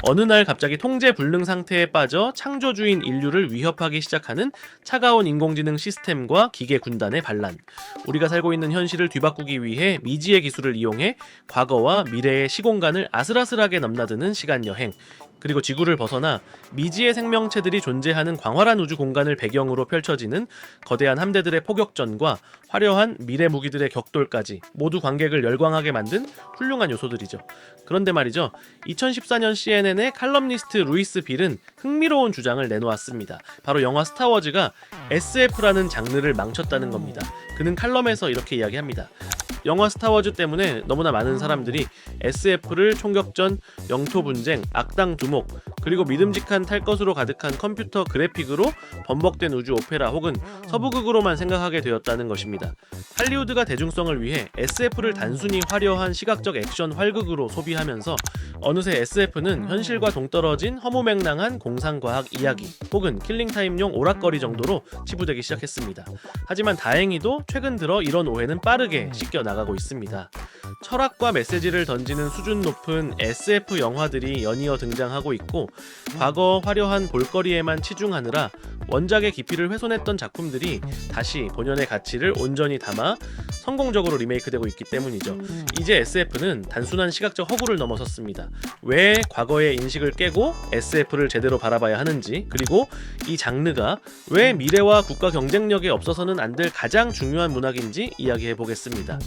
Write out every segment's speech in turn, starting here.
어느 날 갑자기 통제 불능 상태에 빠져 창조주인 인류를 위협하기 시작하는 차가운 인공지능 시스템과 기계 군단의 반란. 우리가 살고 있는 현실을 뒤바꾸기 위해 미지의 기술을 이용해 과거와 미래의 시공간을 아슬아슬하게 넘나드는 시간여행. 그리고 지구를 벗어나 미지의 생명체들이 존재하는 광활한 우주 공간을 배경으로 펼쳐지는 거대한 함대들의 포격전과 화려한 미래 무기들의 격돌까지 모두 관객을 열광하게 만든 훌륭한 요소들이죠. 그런데 말이죠. 2014년 CNN의 칼럼니스트 루이스 빌은 흥미로운 주장을 내놓았습니다. 바로 영화 스타워즈가 SF라는 장르를 망쳤다는 겁니다. 그는 칼럼에서 이렇게 이야기합니다. 영화 스타워즈 때문에 너무나 많은 사람들이 SF를 총격전, 영토 분쟁, 악당 두목, 그리고 믿음직한 탈 것으로 가득한 컴퓨터 그래픽으로 범벅된 우주 오페라 혹은 서부극으로만 생각하게 되었다는 것입니다. 할리우드가 대중성을 위해 SF를 단순히 화려한 시각적 액션 활극으로 소비하면서 어느새 SF는 현실과 동떨어진 허무맹랑한 공상과학 이야기 혹은 킬링타임용 오락거리 정도로 치부되기 시작했습니다. 하지만 다행히도 최근 들어 이런 오해는 빠르게 씻겨나가고 있습니다. 철학과 메시지를 던지는 수준 높은 SF 영화들이 연이어 등장하고 있고 과거 화려한 볼거리에만 치중하느라 원작의 깊이를 훼손했던 작품들이 다시 본연의 가치를 온전히 담아 성공적으로 리메이크되고 있기 때문이죠. 이제 SF는 단순한 시각적 허구를 넘어섰습니다. 왜 과거의 인식을 깨고 SF를 제대로 바라봐야 하는지, 그리고 이 장르가 왜 미래와 국가 경쟁력에 없어서는 안 될 가장 중요한 문학인지 이야기해 보겠습니다.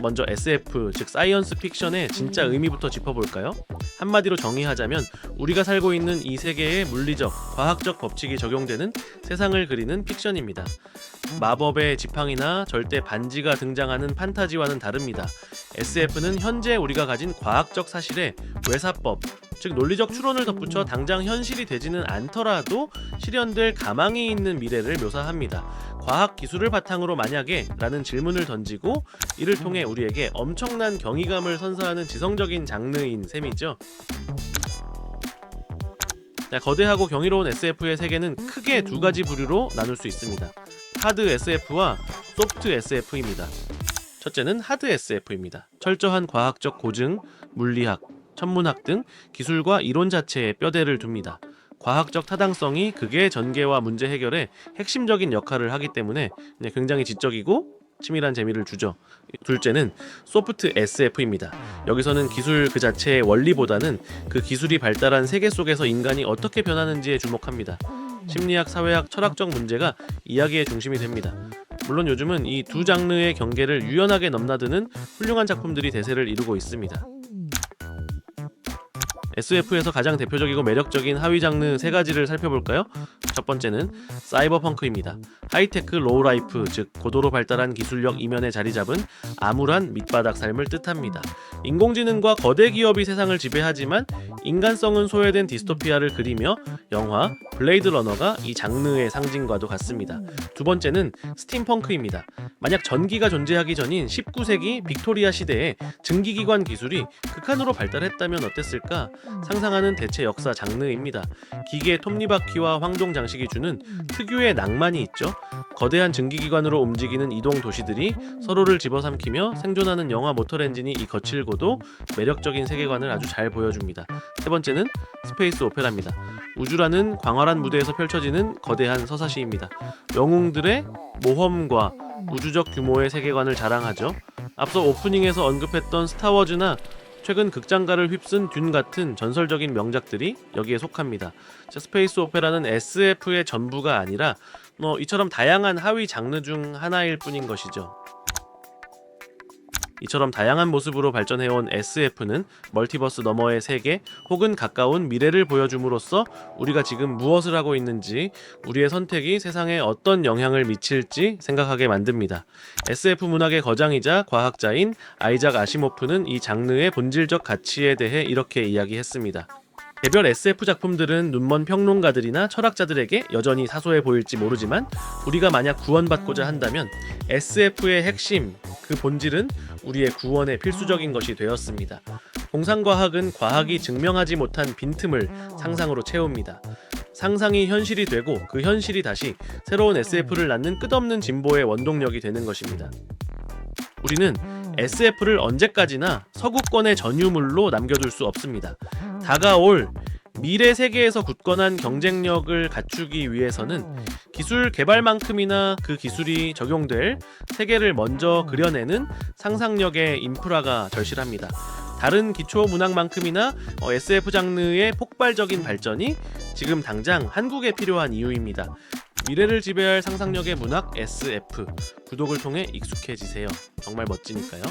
먼저 SF, 즉 사이언스 픽션의 진짜 의미부터 짚어볼까요? 한마디로 정의하자면 우리가 살고 있는 이 세계에 물리적, 과학적 법칙이 적용되는 세상을 그리는 픽션입니다. 마법의 지팡이나 절대 반지가 등장하는 판타지와는 다릅니다. SF는 현재 우리가 가진 과학적 사실에 외사법, 즉 논리적 추론을 덧붙여 당장 현실이 되지는 않더라도 실현될 가망이 있는 미래를 묘사합니다. 과학 기술을 바탕으로 만약에 라는 질문을 던지고 이를 통해 우리에게 엄청난 경이감을 선사하는 지성적인 장르인 셈이죠. 거대하고 경이로운 SF의 세계는 크게 두 가지 부류로 나눌 수 있습니다. 하드 SF와 소프트 SF입니다. 첫째는 하드 SF입니다. 철저한 과학적 고증, 물리학, 천문학 등 기술과 이론 자체에 뼈대를 둡니다. 과학적 타당성이 극의 전개와 문제 해결에 핵심적인 역할을 하기 때문에 굉장히 지적이고 치밀한 재미를 주죠. 둘째는 소프트 SF입니다. 여기서는 기술 그 자체의 원리보다는 그 기술이 발달한 세계 속에서 인간이 어떻게 변하는지에 주목합니다. 심리학, 사회학, 철학적 문제가 이야기의 중심이 됩니다. 물론 요즘은 이 두 장르의 경계를 유연하게 넘나드는 훌륭한 작품들이 대세를 이루고 있습니다. SF에서 가장 대표적이고 매력적인 하위 장르 세 가지를 살펴볼까요? 첫 번째는 사이버펑크입니다. 하이테크 로우라이프, 즉 고도로 발달한 기술력 이면에 자리 잡은 암울한 밑바닥 삶을 뜻합니다. 인공지능과 거대 기업이 세상을 지배하지만 인간성은 소외된 디스토피아를 그리며 영화 블레이드 러너가 이 장르의 상징과도 같습니다. 두 번째는 스팀펑크입니다. 만약 전기가 존재하기 전인 19세기 빅토리아 시대에 증기기관 기술이 극한으로 발달했다면 어땠을까? 상상하는 대체 역사 장르입니다. 기계 톱니바퀴와 황동 장식이 주는 특유의 낭만이 있죠. 거대한 증기기관으로 움직이는 이동 도시들이 서로를 집어삼키며 생존하는 영화 모터 엔진이 이 거칠고도 매력적인 세계관을 아주 잘 보여줍니다. 세 번째는 스페이스 오페라입니다. 우주라는 광활한 무대에서 펼쳐지는 거대한 서사시입니다. 영웅들의 모험과 우주적 규모의 세계관을 자랑하죠. 앞서 오프닝에서 언급했던 스타워즈나 최근 극장가를 휩쓴 듄 같은 전설적인 명작들이 여기에 속합니다. 스페이스 오페라는 SF의 전부가 아니라 이처럼 다양한 하위 장르 중 하나일 뿐인 것이죠. 이처럼 다양한 모습으로 발전해온 SF는 멀티버스 너머의 세계 혹은 가까운 미래를 보여줌으로써 우리가 지금 무엇을 하고 있는지, 우리의 선택이 세상에 어떤 영향을 미칠지 생각하게 만듭니다. SF 문학의 거장이자 과학자인 아이작 아시모프는 이 장르의 본질적 가치에 대해 이렇게 이야기했습니다. 개별 SF 작품들은 눈먼 평론가들이나 철학자들에게 여전히 사소해 보일지 모르지만 우리가 만약 구원받고자 한다면 SF의 핵심, 그 본질은 우리의 구원에 필수적인 것이 되었습니다. 공상과학은 과학이 증명하지 못한 빈틈을 상상으로 채웁니다. 상상이 현실이 되고 그 현실이 다시 새로운 SF를 낳는 끝없는 진보의 원동력이 되는 것입니다. 우리는 SF를 언제까지나 서구권의 전유물로 남겨둘 수 없습니다. 다가올 미래 세계에서 굳건한 경쟁력을 갖추기 위해서는 기술 개발만큼이나 그 기술이 적용될 세계를 먼저 그려내는 상상력의 인프라가 절실합니다. 다른 기초 문학만큼이나 SF 장르의 폭발적인 발전이 지금 당장 한국에 필요한 이유입니다. 미래를 지배할 상상력의 문학 SF, 구독을 통해 익숙해지세요. 정말 멋지니까요.